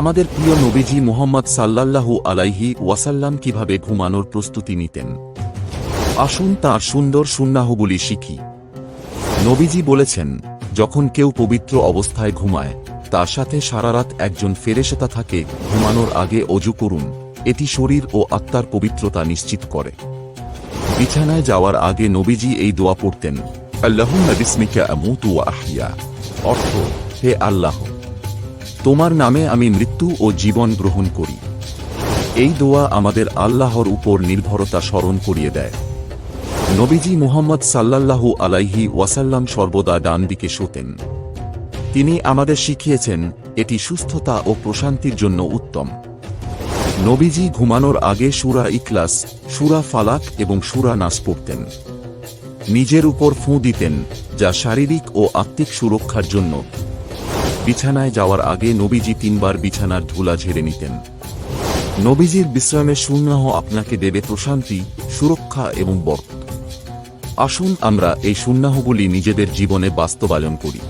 আমাদের প্রিয় নবীজি মুহাম্মদ সাল্লাল্লাহু আলাইহি ওয়াসাল্লাম কিভাবে ঘুমানোর প্রস্তুতি নিতেন, আসুন তাঁর সুন্দর সুন্নাহগুলি শিখি। নবীজি বলেছেন, যখন কেউ পবিত্র অবস্থায় ঘুমায়, তার সাথে সারারাত একজন ফেরেশতা থাকে। ঘুমানোর আগে অজু করুন, এটি শরীর ও আত্মার পবিত্রতা নিশ্চিত করে। বিছানায় যাওয়ার আগে নবীজি এই দোয়া পড়তেন, আল্লাহুম্মা বিসমিকা আমুতু ওয়া আহইয়া, অর্থ, হে আল্লাহ, তোমার নামে আমি মৃত্যু ও জীবন গ্রহণ করি। এই দোয়া আমাদের আল্লাহর উপর নির্ভরতা স্মরণ করিয়ে দেয়। নবীজি মুহাম্মদ সাল্লাল্লাহু আলাইহি ওয়াসাল্লাম সর্বদা ডান দিকে শোতেন। তিনি আমাদের শিখিয়েছেন, এটি সুস্থতা ও প্রশান্তির জন্য উত্তম। নবীজি ঘুমানোর আগে সূরা ইখলাস, সূরা ফালাক এবং সূরা নাস পড়তেন। নিজের উপর ফুঁ দিতেন, যা শারীরিক ও আত্মিক সুরক্ষার জন্য। বিছানায় যাওয়ার আগে নবীজি 3 বার বিছানার ধুলা ঝেড়ে নিতেন। নবীজির বিশ্রামের সুন্নাহ আপনাকে দেবে প্রশান্তি, সুরক্ষা এবং বরকত। আসুন আমরা এই সুন্নাহগুলি নিজেদের জীবনে বাস্তবায়ন করি।